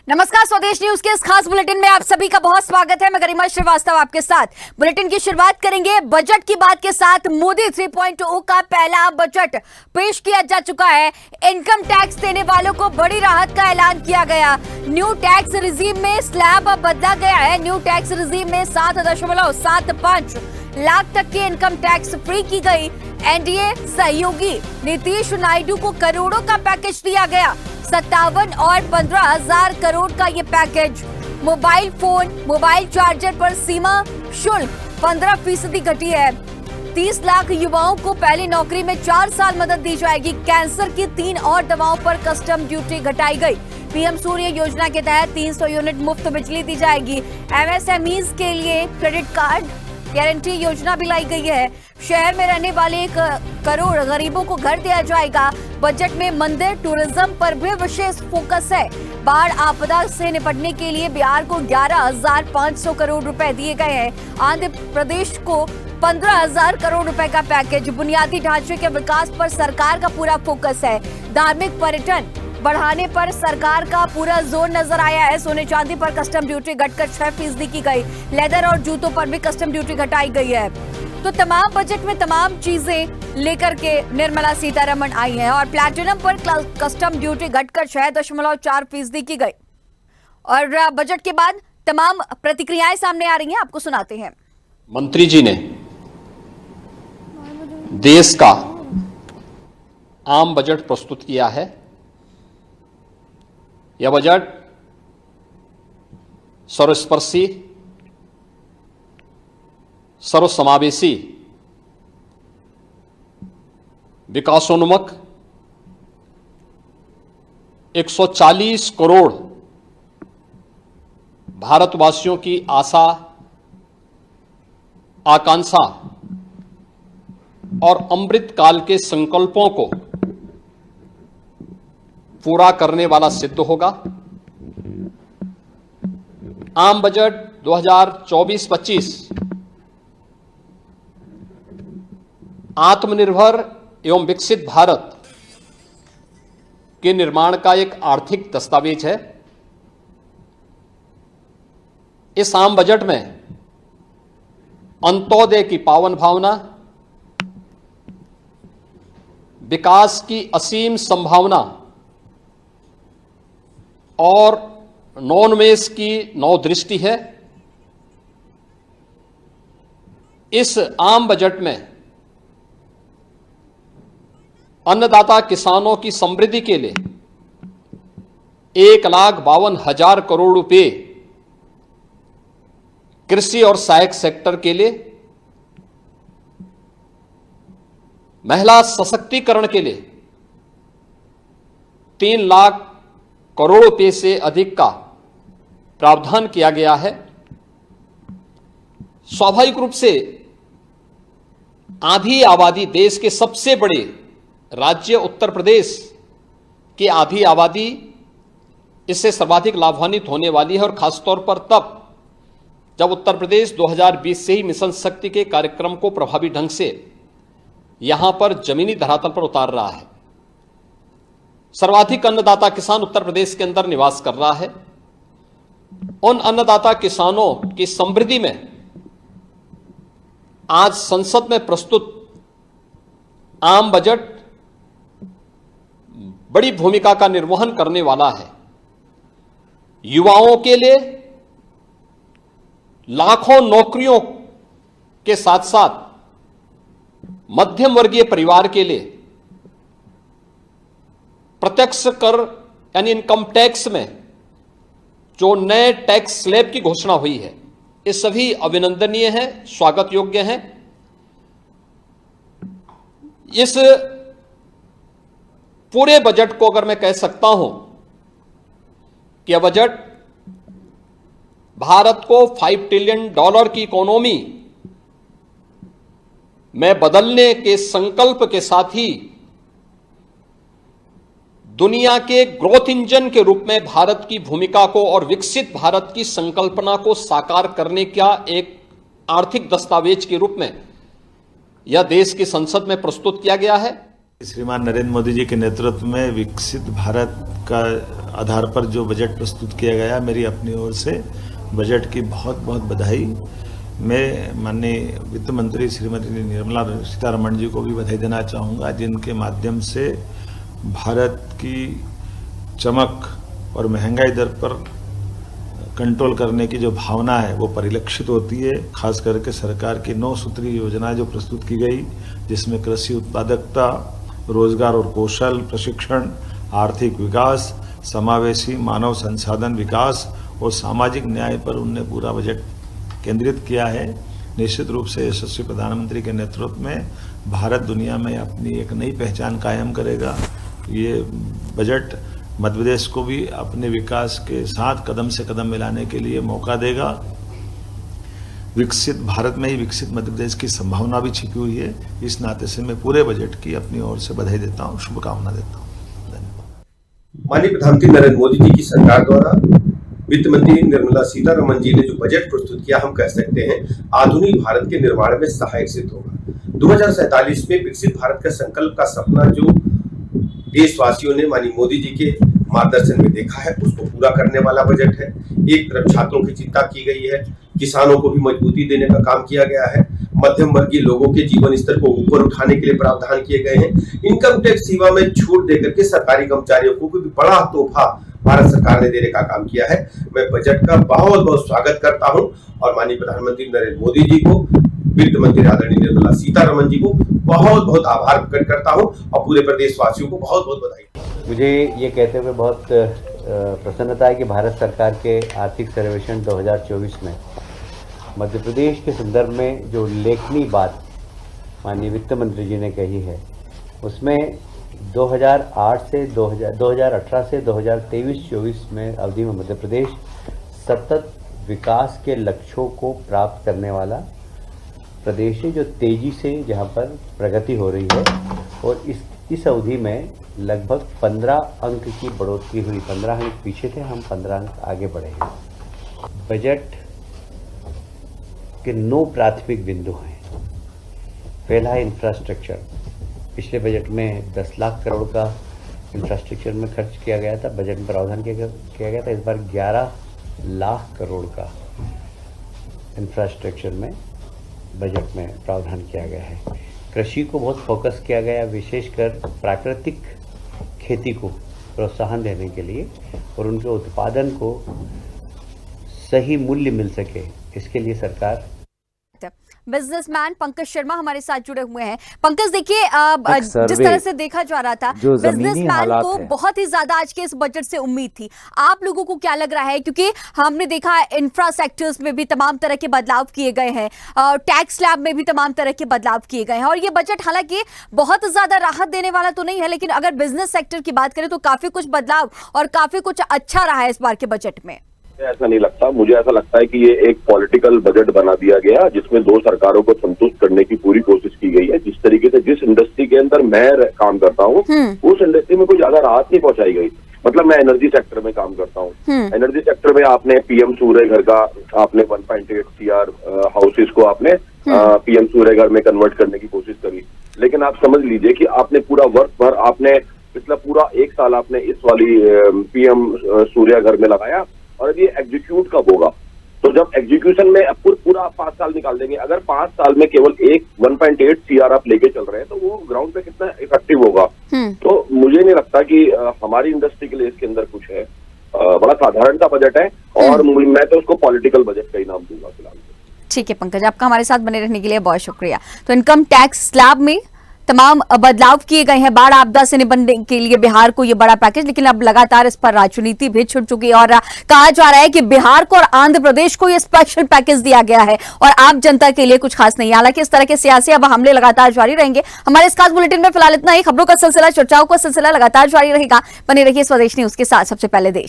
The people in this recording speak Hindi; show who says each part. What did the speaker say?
Speaker 1: नमस्कार, स्वदेश न्यूज के इस खास बुलेटिन में आप सभी का बहुत स्वागत है। मैं गरिमा श्रीवास्तव आपके साथ। बुलेटिन की शुरुआत करेंगे बजट की बात के साथ। मोदी 3.0 का पहला बजट पेश किया जा चुका है। इनकम टैक्स देने वालों को बड़ी राहत का ऐलान किया गया। न्यू टैक्स रिजीम में स्लैब बदला गया है। न्यू टैक्स रिजीम में 7.75 लाख तक की इनकम टैक्स फ्री की गई। एनडीए सहयोगी नीतीश नायडू को करोड़ों का पैकेज दिया गया। 57 और 15,000 करोड़ का ये package. Mobile phone, mobile charger पर सीमा शुल्क 15% घटी है। 30 लाख युवाओं को पहली नौकरी में 4 साल मदद दी जाएगी। कैंसर की 3 और दवाओं पर कस्टम ड्यूटी घटाई गई। पीएम सूर्य योजना के तहत 300 यूनिट मुफ्त बिजली दी जाएगी। एमएसएमईज के लिए क्रेडिट कार्ड गारंटी योजना भी लाई गई है। शहर में रहने वाले 1 करोड़ गरीबों को घर दिया जाएगा। बजट में मंदिर टूरिज्म पर भी विशेष फोकस है। बाढ़ आपदा से निपटने के लिए बिहार को 11,500 करोड़ रुपए दिए गए हैं। आंध्र प्रदेश को 15,000 करोड़ रुपए का पैकेज। बुनियादी ढांचे के विकास पर सरकार का पूरा फोकस है। धार्मिक पर्यटन बढ़ाने पर सरकार का पूरा जोर नजर आया है। सोने चांदी पर कस्टम ड्यूटी घटकर 6% की गई। लेदर और जूतों पर भी कस्टम ड्यूटी घटाई गई है। तो तमाम बजट में तमाम चीजें लेकर के निर्मला सीतारमण आई हैं और प्लैटिनम पर कस्टम ड्यूटी घटकर 6.4% की गई। और बजट के बाद तमाम प्रतिक्रियाएं सामने आ रही हैं, आपको सुनाते हैं।
Speaker 2: मंत्री जी ने देश का आम बजट प्रस्तुत किया है। यह बजट सर्वस्पर्शी, सर्वसमावेशी, विकासोन्मुख 140 करोड़ भारतवासियों की आशा, आकांक्षा और अमृत काल के संकल्पों को पूरा करने वाला सिद्ध होगा। आम बजट 2024-25 आत्मनिर्भर एवं विकसित भारत के निर्माण का एक आर्थिक दस्तावेज है। इस आम बजट में अंत्योदय की पावन भावना, विकास की असीम संभावना और नवोन्मेष की नवदृष्टि है। इस आम बजट में अन्नदाता किसानों की समृद्धि के लिए 1,52,000 करोड़ रुपए, कृषि और सहायक सेक्टर के लिए, महिला सशक्तिकरण के लिए 3 लाख करोड़ रुपए से अधिक का प्रावधान किया गया है। स्वाभाविक रूप से आधी आबादी, देश के सबसे बड़े राज्य उत्तर प्रदेश की आधी आबादी इससे सर्वाधिक लाभान्वित होने वाली है। और खासतौर पर तब जब उत्तर प्रदेश 2020 से ही मिशन शक्ति के कार्यक्रम को प्रभावी ढंग से यहां पर जमीनी धरातल पर उतार रहा है। सर्वाधिक अन्नदाता किसान उत्तर प्रदेश के अंदर निवास कर रहा है। उन अन्नदाता किसानों की समृद्धि में आज संसद में प्रस्तुत आम बजट बड़ी भूमिका का निर्वहन करने वाला है। युवाओं के लिए लाखों नौकरियों के साथ साथ मध्यम वर्गीय परिवार के लिए प्रत्यक्ष कर यानी इनकम टैक्स में जो नए टैक्स स्लैब की घोषणा हुई है, ये सभी अभिनंदनीय हैं, स्वागत योग्य हैं। इस पूरे बजट को अगर मैं कह सकता हूं कि यह बजट भारत को $5 ट्रिलियन की इकोनॉमी में बदलने के संकल्प के साथ ही दुनिया के ग्रोथ इंजन के रूप में भारत की भूमिका को और विकसित भारत की संकल्पना को साकार करने का एक आर्थिक दस्तावेज के रूप में यह देश की संसद में प्रस्तुत किया गया है।
Speaker 3: श्रीमान नरेंद्र मोदी जी के नेतृत्व में विकसित भारत का आधार पर जो बजट प्रस्तुत किया गया, मेरी अपनी ओर से बजट की बहुत बहुत बधाई। मैं माननीय वित्त मंत्री श्रीमती निर्मला सीतारमण जी को भी बधाई देना चाहूँगा, जिनके माध्यम से भारत की चमक और महंगाई दर पर कंट्रोल करने की जो भावना है वो परिलक्षित होती है। खास करके सरकार की 9 सूत्री योजना जो प्रस्तुत की गई, जिसमें कृषि उत्पादकता, रोजगार और कौशल प्रशिक्षण, आर्थिक विकास, समावेशी मानव संसाधन विकास और सामाजिक न्याय पर उनने पूरा बजट केंद्रित किया है। निश्चित रूप से यशस्वी प्रधानमंत्री के नेतृत्व में भारत दुनिया में अपनी एक नई पहचान कायम करेगा। ये बजट मध्य प्रदेश को भी अपने विकास के साथ कदम से कदम मिलाने के लिए मौका देगा। विकसित भारत में ही विकसित मध्य प्रदेश की संभावना भी छिपी हुई है। इस नाते से मैं पूरे बजट की अपनी ओर से बधाई देता हूँ, शुभकामना देता हूँ। धन्यवाद।
Speaker 4: माननीय प्रधानमंत्री नरेंद्र मोदी जी की सरकार द्वारा वित्त मंत्री निर्मला सीतारमण जी ने जो बजट प्रस्तुत किया, हम कह सकते हैं आधुनिक भारत के निर्माण में सहायक सिद्ध होगा। 2047 में विकसित भारत का संकल्प का सपना जो देशवासियों ने माननीय मोदी जी के मार्गदर्शन में देखा है, उसको पूरा करने वाला बजट है। एक तरफ छात्रों की चिंता की गई है, किसानों को भी मजबूती देने का काम किया गया है, मध्यम वर्गीय लोगों के जीवन स्तर को ऊपर उठाने के लिए प्रावधान किए गए हैं। इनकम टैक्स सेवा में छूट देकर के सरकारी कर्मचारियों को भी बड़ा तोहफा भारत सरकार ने देने का काम किया है। मैं बजट का बहुत बहुत स्वागत करता हूं और माननीय प्रधानमंत्री नरेंद्र मोदी जी को, वित्त मंत्री आदरणीय निर्मला सीतारमण जी को बहुत बहुत आभार प्रकट करता हूं और पूरे प्रदेशवासियों को बहुत बहुत बधाई।
Speaker 5: मुझे ये कहते हुए बहुत प्रसन्नता है कि भारत सरकार के आर्थिक सर्वेक्षण 2024 में मध्य प्रदेश के संदर्भ में जो उल्लेखनीय बात माननीय वित्त मंत्री जी ने कही है, उसमें 2018 से 2023-24 में अवधि में मध्य प्रदेश सतत विकास के लक्ष्यों को प्राप्त करने वाला प्रदेश है, जो तेजी से जहां पर प्रगति हो रही है। और इस अवधि में लगभग 15 अंक की बढ़ोतरी हुई। 15 अंक पीछे थे, हम 15 अंक आगे बढ़े हैं। बजट के 9 प्राथमिक बिंदु हैं। पहला है इंफ्रास्ट्रक्चर। पिछले बजट में 10 लाख करोड़ का इंफ्रास्ट्रक्चर में खर्च किया गया था, बजट में प्रावधान किया गया था। इस बार 11 लाख करोड़ का इंफ्रास्ट्रक्चर में बजट में प्रावधान किया गया है। कृषि को बहुत फोकस किया गया, विशेषकर प्राकृतिक खेती को प्रोत्साहन देने के लिए और उनके उत्पादन को सही मूल्य मिल सके, इसके लिए सरकार।
Speaker 1: बिजनेसमैन पंकज शर्मा हमारे साथ जुड़े हुए हैं। पंकज, देखिए जिस तरह से देखा जा रहा था, बिजनेसमैन को बहुत ही ज्यादा आज के इस बजट से उम्मीद थी। आप लोगों को क्या लग रहा है, क्योंकि हमने देखा इंफ्रा सेक्टर्स में भी तमाम तरह के बदलाव किए गए हैं, टैक्स स्लैब में भी तमाम तरह के बदलाव किए गए हैं, और ये बजट हालांकि बहुत ज्यादा राहत देने वाला तो नहीं है, लेकिन अगर बिजनेस सेक्टर की बात करें तो काफी कुछ बदलाव और काफी कुछ अच्छा रहा है इस बार के बजट में।
Speaker 6: ऐसा नहीं लगता, मुझे ऐसा लगता है कि ये एक पॉलिटिकल बजट बना दिया गया, जिसमें 2 सरकारों को संतुष्ट करने की पूरी कोशिश की गई है। जिस तरीके से जिस इंडस्ट्री के अंदर मैं काम करता हूँ, उस इंडस्ट्री में कोई ज्यादा राहत नहीं पहुंचाई गई। मतलब मैं एनर्जी सेक्टर में काम करता हूँ। एनर्जी सेक्टर में आपने पीएम सूर्य घर का आपने 1.8 CR हाउसेज को आपने पीएम सूर्य घर में कन्वर्ट करने की कोशिश करी, लेकिन आप समझ लीजिए कि आपने पूरा वर्ष भर आपने पिछला पूरा 1 साल आपने इस वाली पीएम सूर्य घर में लगाया, और अब ये एग्जीक्यूट कब होगा? तो जब एग्जीक्यूशन में पूरा 5 साल निकाल देंगे, अगर 5 साल में केवल 1.8 CR आप लेके चल रहे हैं, तो वो ग्राउंड पे कितना इफेक्टिव होगा? तो मुझे नहीं लगता कि हमारी इंडस्ट्री के लिए इसके अंदर कुछ है। बड़ा साधारण सा बजट है और मैं तो उसको पॉलिटिकल बजट का ही नाम दूंगा फिलहाल।
Speaker 1: ठीक है पंकज, आपका हमारे साथ बने रहने के लिए बहुत शुक्रिया। तो इनकम टैक्स स्लैब में तमाम बदलाव किए गए हैं। बाढ़ आपदा से निपटने के लिए बिहार को ये बड़ा पैकेज, लेकिन अब लगातार इस पर राजनीति भी छिड़ चुकी है और कहा जा रहा है कि बिहार को और आंध्र प्रदेश को ये स्पेशल पैकेज दिया गया है और आम जनता के लिए कुछ खास नहीं। हालांकि इस तरह के सियासी अब हमले लगातार जारी रहेंगे। हमारे इस खास बुलेटिन में फिलहाल इतना ही। खबरों का सिलसिला, चर्चाओं का सिलसिला लगातार जारी रहेगा। बने रहिए स्वदेश न्यूज के साथ। सबसे पहले देश।